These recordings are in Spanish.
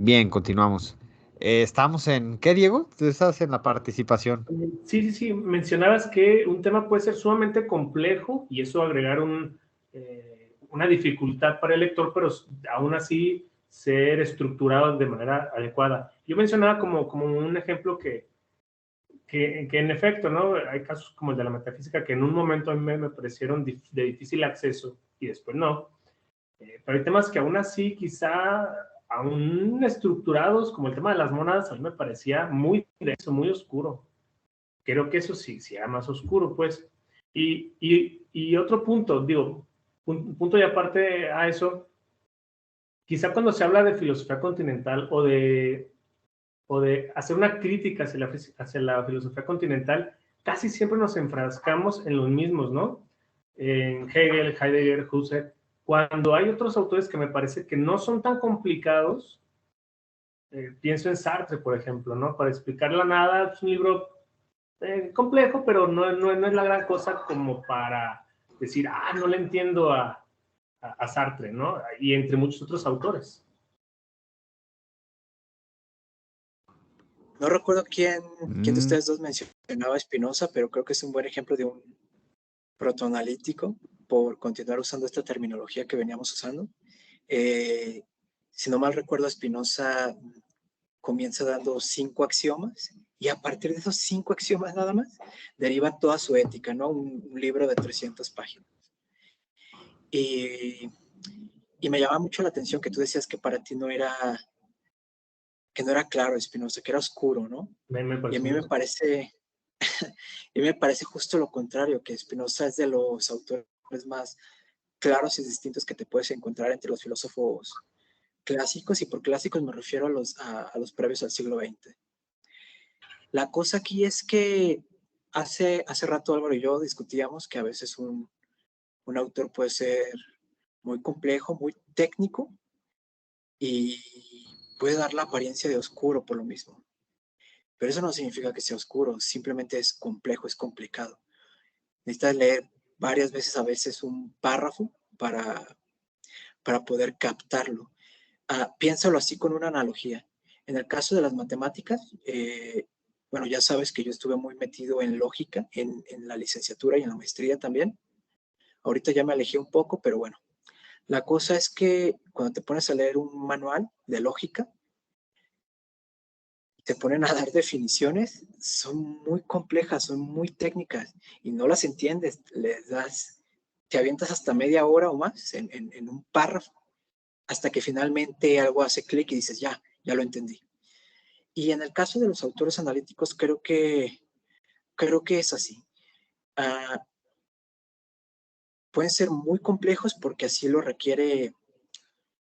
Bien, continuamos. ¿Estamos en qué, Diego? Tú estás en la participación. Sí. Mencionabas que un tema puede ser sumamente complejo y eso agregar una dificultad para el lector, pero aún así ser estructurado de manera adecuada. Yo mencionaba como un ejemplo que en efecto, ¿no? Hay casos como el de la metafísica que en un momento a mí me parecieron de difícil acceso y después no. Pero hay temas que aún así quizá aún estructurados, como el tema de las monadas, a mí me parecía muy denso, muy oscuro. Creo que eso sí era más oscuro, pues. Y otro punto, digo, un punto y aparte a eso, quizá cuando se habla de filosofía continental o de hacer una crítica hacia la filosofía continental, casi siempre nos enfrascamos en los mismos, ¿no? En Hegel, Heidegger, Husserl, cuando hay otros autores que me parece que no son tan complicados. Pienso en Sartre, por ejemplo, ¿no? Para explicar la nada, es un libro complejo, pero no es la gran cosa como para decir, no le entiendo a Sartre, ¿no? Y entre muchos otros autores. No recuerdo quién de ustedes dos mencionaba a Spinoza, pero creo que es un buen ejemplo de un protoanalítico, por continuar usando esta terminología que veníamos usando. Si no mal recuerdo, Spinoza comienza dando 5 axiomas y a partir de esos 5 axiomas nada más deriva toda su ética, ¿no? Un libro de 300 páginas. Y me llama mucho la atención que tú decías que para ti no era claro Spinoza, que era oscuro, ¿no? Y a mí me parece y me parece justo lo contrario, que Spinoza es de los autores más claros y distintos que te puedes encontrar entre los filósofos clásicos, y por clásicos me refiero a los previos al siglo XX. La cosa aquí es que hace rato Álvaro y yo discutíamos que a veces un autor puede ser muy complejo, muy técnico, y puede dar la apariencia de oscuro por lo mismo. Pero eso no significa que sea oscuro, simplemente es complejo, es complicado. Necesitas leer varias veces a veces un párrafo para poder captarlo. Piénsalo así con una analogía. En el caso de las matemáticas, bueno, ya sabes que yo estuve muy metido en lógica, en la licenciatura y en la maestría también. Ahorita ya me alejé un poco, pero bueno. La cosa es que cuando te pones a leer un manual de lógica, te ponen a dar definiciones, son muy complejas, son muy técnicas y no las entiendes. Te avientas hasta media hora o más en un párrafo hasta que finalmente algo hace clic y dices, ya lo entendí. Y en el caso de los autores analíticos, creo que es así. Pueden ser muy complejos porque así lo requiere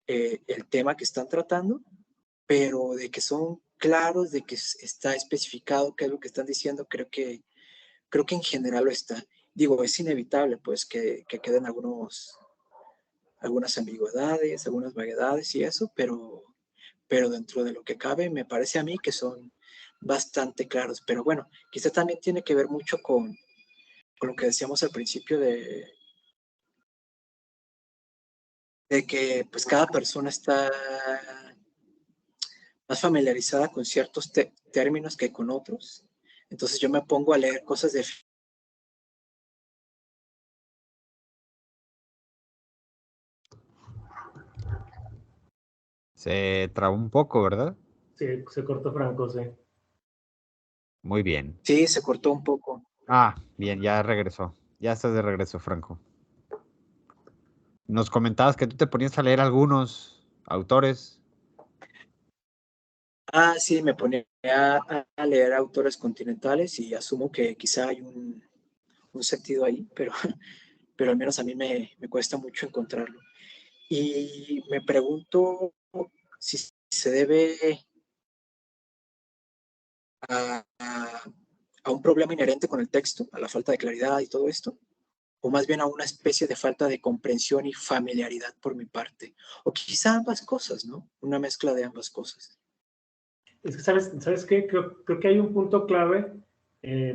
el tema que están tratando, pero de que son claros, de que está especificado qué es lo que están diciendo, creo que en general lo está. Digo, es inevitable pues que queden algunas ambigüedades, algunas vaguedades y eso, pero dentro de lo que cabe me parece a mí que son bastante claros. Pero bueno, quizá también tiene que ver mucho con lo que decíamos al principio de que pues cada persona está más familiarizada con ciertos términos que con otros. Entonces yo me pongo a leer cosas de... Se trabó un poco, ¿verdad? Sí, se cortó Franco, sí. Muy bien. Sí, se cortó un poco. Bien, ya regresó. Ya estás de regreso, Franco. Nos comentabas que tú te ponías a leer algunos autores. Sí, me ponía a leer autores continentales y asumo que quizá hay un sentido ahí, pero al menos a mí me cuesta mucho encontrarlo. Y me pregunto si se debe a un problema inherente con el texto, a la falta de claridad y todo esto, o más bien a una especie de falta de comprensión y familiaridad por mi parte, o quizá ambas cosas, ¿no? Una mezcla de ambas cosas. Es que, ¿sabes qué? Creo que hay un punto clave,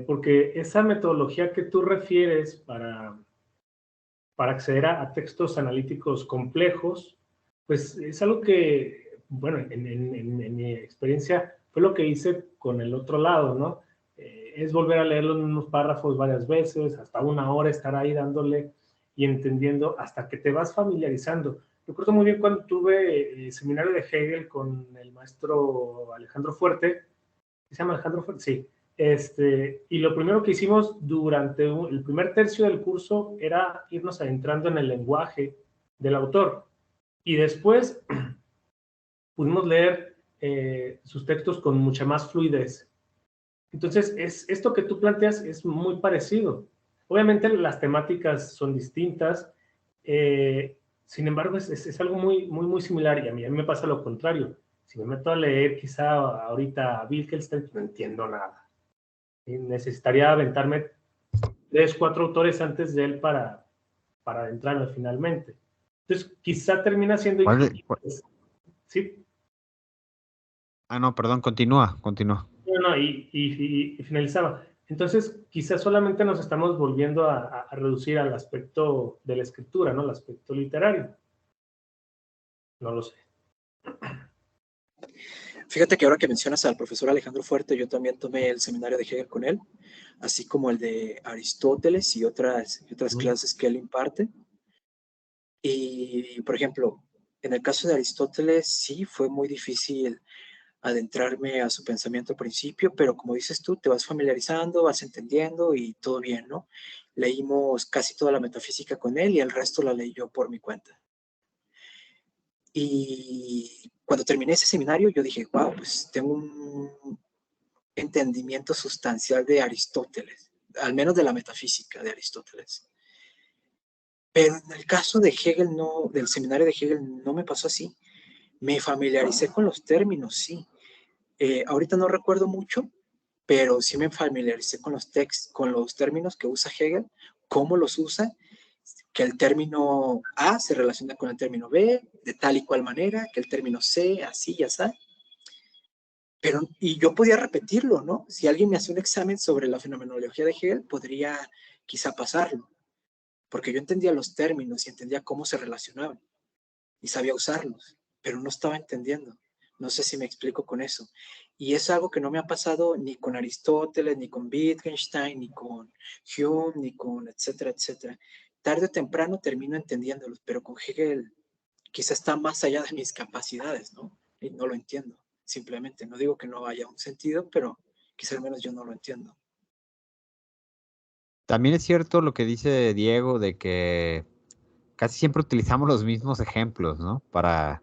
porque esa metodología que tú refieres para acceder a textos analíticos complejos, pues es algo que bueno, en mi experiencia fue lo que hice con el otro lado, ¿no? Es volver a leer los mismos párrafos varias veces, hasta 1 hora estar ahí dándole y entendiendo hasta que te vas familiarizando. Recuerdo muy bien cuando tuve seminario de Hegel con el maestro Alejandro Fuerte. ¿Se llama Alejandro Fuerte? Sí. Y lo primero que hicimos durante el primer tercio del curso era irnos adentrando en el lenguaje del autor. Y después pudimos leer sus textos con mucha más fluidez. Entonces, esto que tú planteas es muy parecido. Obviamente las temáticas son distintas, sin embargo, es algo muy, muy, muy similar, y a mí me pasa lo contrario. Si me meto a leer quizá ahorita a Wittgenstein, no entiendo nada. Y necesitaría aventarme 3, 4 autores antes de él para adentrarme finalmente. Entonces, quizá termina siendo... ¿Sí? Ah, no, perdón, continúa. No, y finalizaba. Entonces, quizás solamente nos estamos volviendo a reducir al aspecto de la escritura, ¿no? Al aspecto literario. No lo sé. Fíjate que ahora que mencionas al profesor Alejandro Fuerte, yo también tomé el seminario de Hegel con él, así como el de Aristóteles y otras clases que él imparte. Y, por ejemplo, en el caso de Aristóteles, sí fue muy difícil adentrarme a su pensamiento al principio, pero como dices tú, te vas familiarizando, vas entendiendo y todo bien, ¿no? Leímos casi toda la metafísica con él y el resto la leí yo por mi cuenta. Y cuando terminé ese seminario, yo dije, wow, pues tengo un entendimiento sustancial de Aristóteles, al menos de la metafísica de Aristóteles. Pero en el caso de Hegel, no, del seminario de Hegel, no me pasó así. Me familiaricé con los términos, sí. Ahorita no recuerdo mucho, pero sí me familiaricé con los términos que usa Hegel, cómo los usa, que el término A se relaciona con el término B de tal y cual manera, que el término C, así y así. Pero, y yo podía repetirlo, ¿no? Si alguien me hacía un examen sobre la fenomenología de Hegel, podría quizá pasarlo, porque yo entendía los términos y entendía cómo se relacionaban y sabía usarlos, pero no estaba entendiendo. No sé si me explico con eso. Y es algo que no me ha pasado ni con Aristóteles, ni con Wittgenstein, ni con Hume, ni con etcétera, etcétera. Tarde o temprano termino entendiéndolos, pero con Hegel quizá está más allá de mis capacidades, ¿no? Y no lo entiendo. Simplemente, no digo que no haya un sentido, pero quizá al menos yo no lo entiendo. También es cierto lo que dice Diego de que casi siempre utilizamos los mismos ejemplos, ¿no? Para,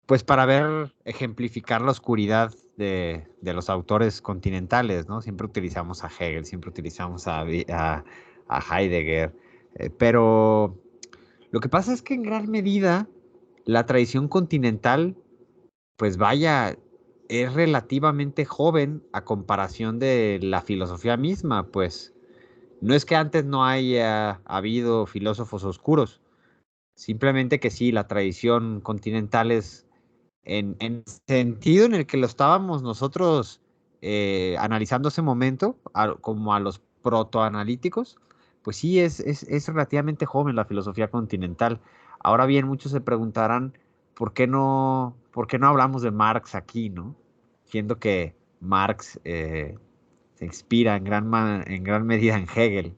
pues para ver, ejemplificar la oscuridad de los autores continentales, ¿no? Siempre utilizamos a Hegel, siempre utilizamos a Heidegger, pero lo que pasa es que en gran medida la tradición continental, pues vaya, es relativamente joven a comparación de la filosofía misma, pues no es que antes no haya habido filósofos oscuros, simplemente que sí, la tradición continental es en el sentido en el que lo estábamos nosotros analizando ese momento, como a los protoanalíticos, pues sí, es relativamente joven la filosofía continental. Ahora bien, muchos se preguntarán, por qué no hablamos de Marx aquí, ¿no? Siendo que Marx se inspira en gran medida en Hegel.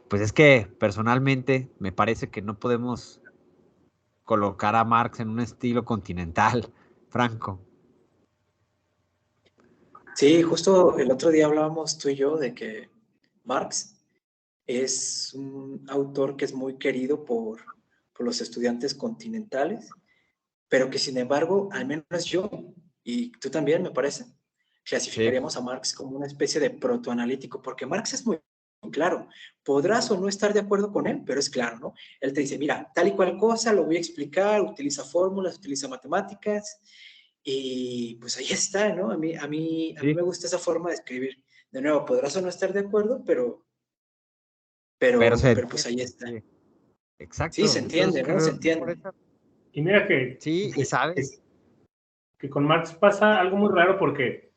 Pues es que personalmente me parece que no podemos colocar a Marx en un estilo continental, Franco. Sí, justo el otro día hablábamos tú y yo de que Marx es un autor que es muy querido por los estudiantes continentales, pero que sin embargo, al menos yo, y tú también me parece, Sí, clasificaríamos a Marx como una especie de protoanalítico, porque Marx es muy claro. Podrás o no estar de acuerdo con él, pero es claro, ¿no? Él te dice, mira, tal y cual cosa, lo voy a explicar, utiliza fórmulas, utiliza matemáticas, y pues ahí está, ¿no? A mí sí. me gusta esa forma de escribir. De nuevo, podrás o no estar de acuerdo, pero Pero se pues ahí está. entiende. Sí, se Exacto. Entonces entiende, ¿no? Se creo que por entiende. eso. Y mira que, Sí, y sabes. que con Marx pasa algo muy raro porque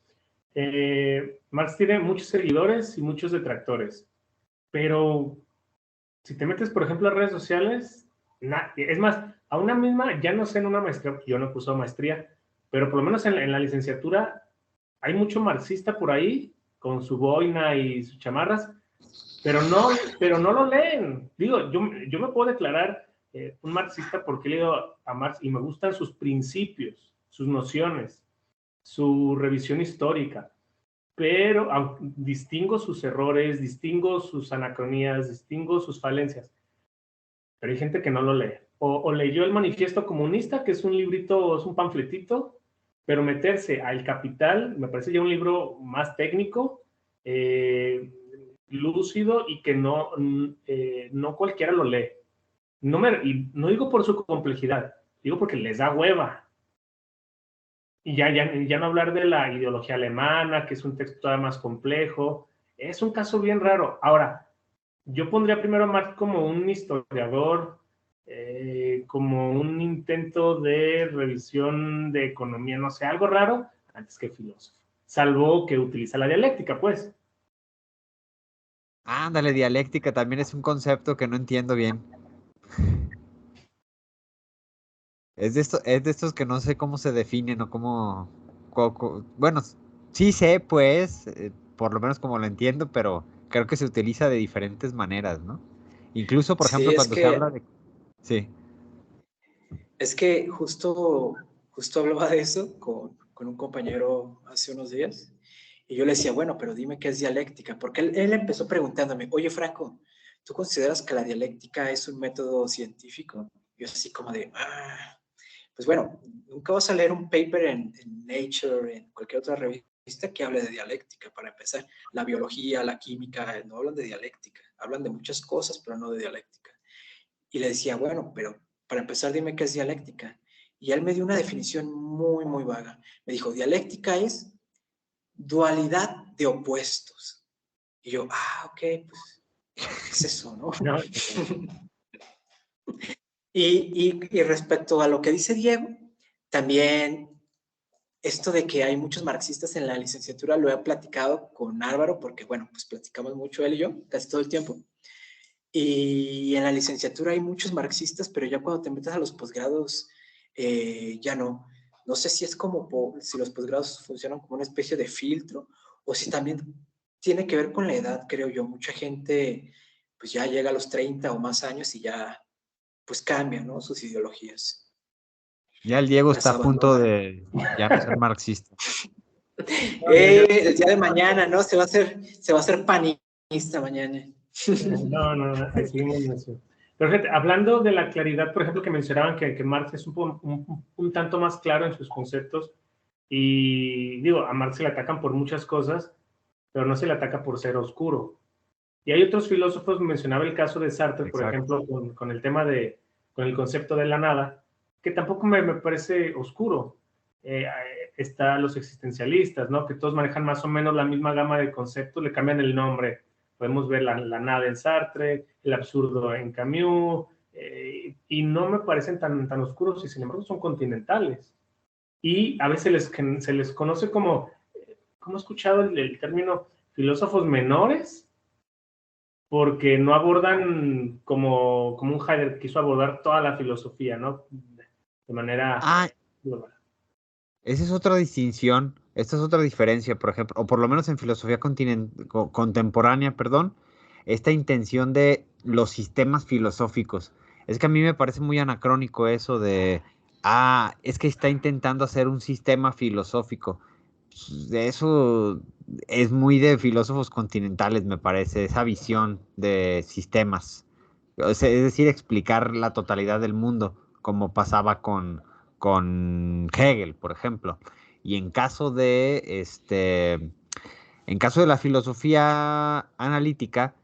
Marx tiene muchos seguidores y muchos detractores, pero si te metes, por ejemplo, a redes sociales, Es más, a una misma, ya no sé en una maestría, yo no curso maestría, pero por lo menos en la licenciatura hay mucho marxista por ahí, con su boina y sus chamarras, pero no lo leen. Digo, yo me puedo declarar un marxista porque he leído a Marx y me gustan sus principios, sus nociones, su revisión histórica, pero distingo sus errores, distingo sus anacronías, distingo sus falencias, pero hay gente que no lo lee. O leyó el Manifiesto Comunista, que es un librito, es un panfletito, pero meterse a El Capital me parece ya un libro más técnico, lúcido y que no cualquiera lo lee. Y no digo por su complejidad, digo porque les da hueva. Y ya no hablar de la ideología alemana, que es un texto todavía más complejo. Es un caso bien raro. Ahora, yo pondría primero a Marx como un historiador, como un intento de revisión de economía, no sé, algo raro, antes que filósofo. Salvo que utiliza la dialéctica, pues. Ándale, dialéctica también es un concepto que no entiendo bien. Es de estos que no sé cómo se definen o bueno, sí sé, pues, por lo menos como lo entiendo, pero creo que se utiliza de diferentes maneras, ¿no? Incluso, por Sí, ejemplo, cuando se habla de... Sí. es que justo hablaba de eso con un compañero hace unos días y yo le decía, bueno, pero dime qué es dialéctica, porque él empezó preguntándome, oye Franco, ¿tú consideras que la dialéctica es un método científico? Y yo así como de, pues bueno, nunca vas a leer un paper en Nature, en cualquier otra revista que hable de dialéctica, para empezar. La biología, la química, no hablan de dialéctica, hablan de muchas cosas, pero no de dialéctica. Y le decía, bueno, pero para empezar dime qué es dialéctica. Y él me dio una definición muy, muy vaga. Me dijo, dialéctica es dualidad de opuestos. Y yo, ok, pues, ¿qué es eso, no? No. Y respecto a lo que dice Diego, también esto de que hay muchos marxistas en la licenciatura lo he platicado con Álvaro, porque bueno, pues platicamos mucho él y yo, casi todo el tiempo. Y en la licenciatura hay muchos marxistas, pero ya cuando te metes a los posgrados, ya no. No sé si es como, si los posgrados funcionan como una especie de filtro, o si también tiene que ver con la edad, creo yo. Mucha gente pues ya llega a los 30 o más años y ya pues cambia, ¿no? Sus ideologías, Ya el Diego las está a punto abandonan. de ya no ser marxista. El día de mañana, ¿no? Se va a hacer panista mañana. No, ahí seguimos en eso. Pero gente, hablando de la claridad, por ejemplo, que mencionaban que Marx es un tanto más claro en sus conceptos, y digo, a Marx se le atacan por muchas cosas, pero no se le ataca por ser oscuro. Y hay otros filósofos, mencionaba el caso de Sartre, por Exacto. ejemplo, con el tema con el concepto de la nada, que tampoco me parece oscuro. Está los existencialistas, ¿no? Que todos manejan más o menos la misma gama de conceptos, le cambian el nombre. Podemos ver la nada en Sartre, el absurdo en Camus, y no me parecen tan oscuros y sin embargo son continentales. Y a veces se les conoce como, ¿cómo he escuchado el término filósofos menores? Porque no abordan como un Heidegger quiso abordar toda la filosofía, ¿no? De manera global. Esa es otra distinción, esta es otra diferencia, por ejemplo, o por lo menos en filosofía contemporánea, perdón, esta intención de los sistemas filosóficos. Es que a mí me parece muy anacrónico eso es que está intentando hacer un sistema filosófico. Eso es muy de filósofos continentales, me parece, esa visión de sistemas. O sea, es decir, explicar la totalidad del mundo, como pasaba con Hegel, por ejemplo. Y en caso de la filosofía analítica,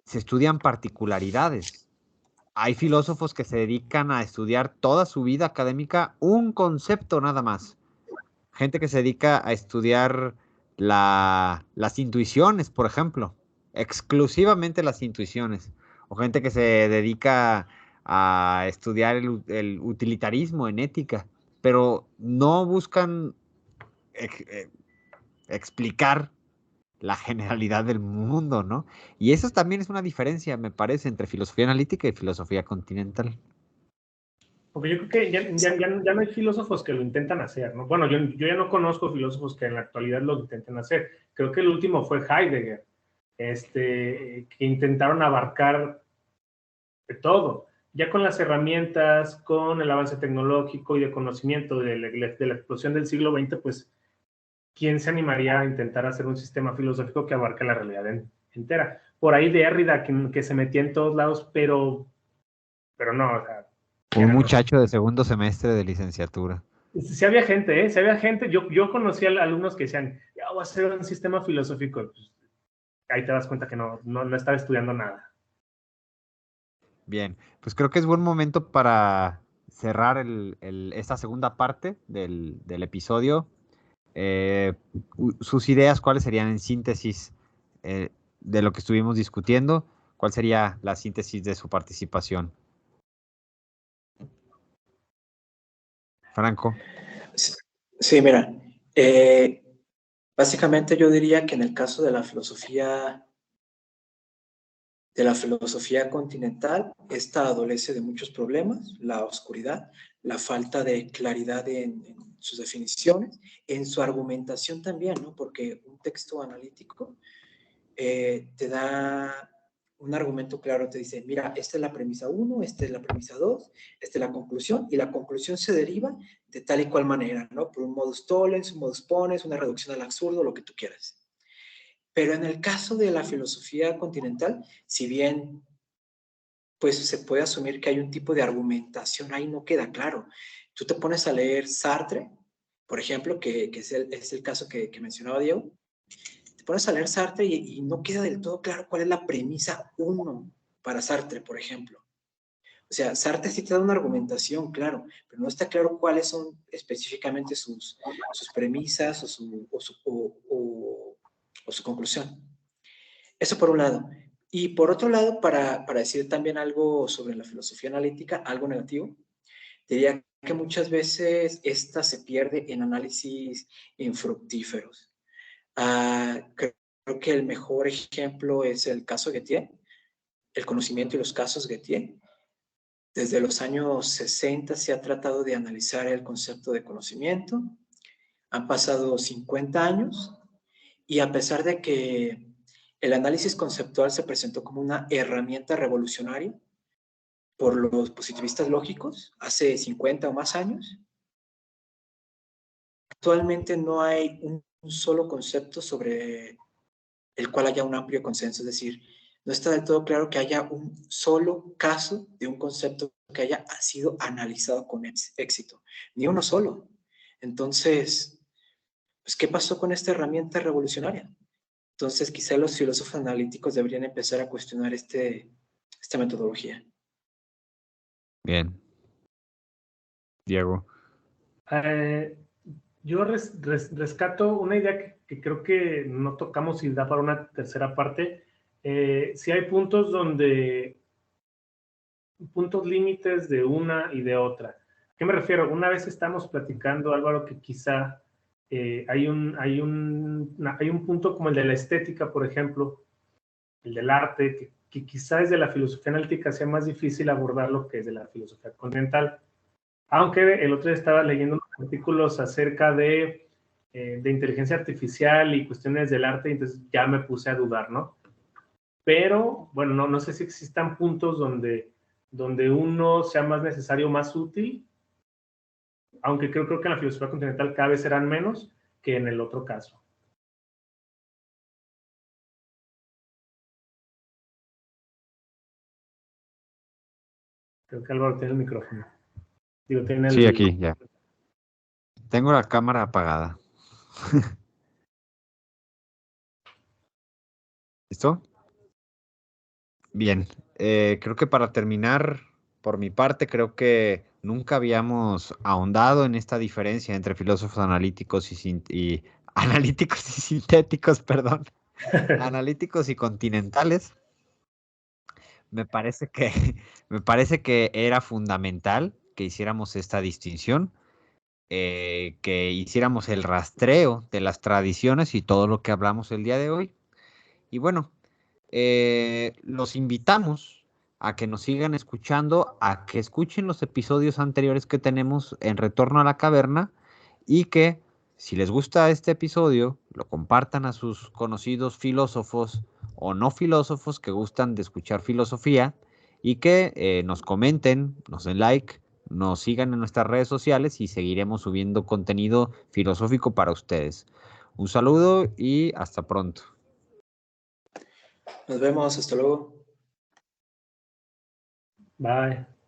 se estudian particularidades. Hay filósofos que se dedican a estudiar toda su vida académica un concepto nada más. Gente que se dedica a estudiar las intuiciones, por ejemplo, exclusivamente las intuiciones. O gente que se dedica a estudiar el utilitarismo en ética, pero no buscan explicar la generalidad del mundo, ¿no? Y eso también es una diferencia, me parece, entre filosofía analítica y filosofía continental. Porque yo creo que ya no hay filósofos que lo intentan hacer, ¿no? Bueno, yo ya no conozco filósofos que en la actualidad lo intenten hacer. Creo que el último fue Heidegger, que intentaron abarcar de todo. Ya con las herramientas, con el avance tecnológico y de conocimiento de la explosión del siglo XX, pues, ¿quién se animaría a intentar hacer un sistema filosófico que abarque la realidad entera? Por ahí Derrida, que se metía en todos lados, pero no, o sea, un muchacho de segundo semestre de licenciatura. sí había gente, sí había gente. Yo conocí a alumnos que decían, ya voy a hacer un sistema filosófico. Pues, ahí te das cuenta que no estaba estudiando nada. Bien, pues creo que es buen momento para cerrar esta segunda parte del episodio. Sus ideas, ¿cuáles serían en síntesis de lo que estuvimos discutiendo? ¿Cuál sería la síntesis de su participación? Franco. Sí, mira, básicamente yo diría que en el caso de la filosofía continental, esta adolece de muchos problemas: la oscuridad, la falta de claridad en sus definiciones, en su argumentación también, ¿no? Porque un texto analítico te da un argumento claro, te dice, mira, esta es la premisa 1, esta es la premisa 2, esta es la conclusión, y la conclusión se deriva de tal y cual manera, ¿no? Por un modus tollens, un modus ponens, una reducción al absurdo, lo que tú quieras. Pero en el caso de la filosofía continental, si bien pues se puede asumir que hay un tipo de argumentación, ahí no queda claro. Tú te pones a leer Sartre, por ejemplo, que es el caso que mencionaba Diego, te pones a leer Sartre y no queda del todo claro cuál es la premisa 1 para Sartre, por ejemplo. O sea, Sartre sí te da una argumentación, claro, pero no está claro cuáles son específicamente sus premisas o su conclusión. Eso por un lado. Y por otro lado, para decir también algo sobre la filosofía analítica, algo negativo, diría que muchas veces esta se pierde en análisis infructíferos. Creo que el mejor ejemplo es el caso Gettier, el conocimiento y los casos Gettier. Desde los años 60 se ha tratado de analizar el concepto de conocimiento. Han pasado 50 años y a pesar de que el análisis conceptual se presentó como una herramienta revolucionaria por los positivistas lógicos hace 50 o más años, actualmente no hay un solo concepto sobre el cual haya un amplio consenso. Es decir, no está del todo claro que haya un solo caso de un concepto que haya sido analizado con éxito. Ni uno solo. Entonces, pues, ¿qué pasó con esta herramienta revolucionaria? Entonces, quizá los filósofos analíticos deberían empezar a cuestionar esta metodología. Bien. Diego. Yo rescato una idea que creo que no tocamos y da para una tercera parte. Sí hay puntos límites de una y de otra. ¿A qué me refiero? Una vez estamos platicando, Álvaro, que quizá hay un punto como el de la estética, por ejemplo, el del arte, que quizá desde la filosofía analítica sea más difícil abordarlo que desde la filosofía continental. Aunque el otro día estaba leyendo unos artículos acerca de inteligencia artificial y cuestiones del arte, y entonces ya me puse a dudar, ¿no? Pero, bueno, no sé si existan puntos donde uno sea más necesario, más útil, aunque creo que en la filosofía continental cada vez serán menos que en el otro caso. Creo que Álvaro tiene el micrófono. Sí, aquí, ya. Tengo la cámara apagada. ¿Listo? Bien, creo que para terminar, por mi parte, creo que nunca habíamos ahondado en esta diferencia entre filósofos analíticos y analíticos y sintéticos, perdón, analíticos y continentales. Me parece que era fundamental que hiciéramos esta distinción, que hiciéramos el rastreo de las tradiciones y todo lo que hablamos el día de hoy. Y bueno, los invitamos a que nos sigan escuchando, a que escuchen los episodios anteriores que tenemos en Retorno a la Caverna y que si les gusta este episodio, lo compartan a sus conocidos filósofos o no filósofos que gustan de escuchar filosofía y que nos comenten, nos den like, nos sigan en nuestras redes sociales y seguiremos subiendo contenido filosófico para ustedes. Un saludo y hasta pronto. Nos vemos, hasta luego. Bye.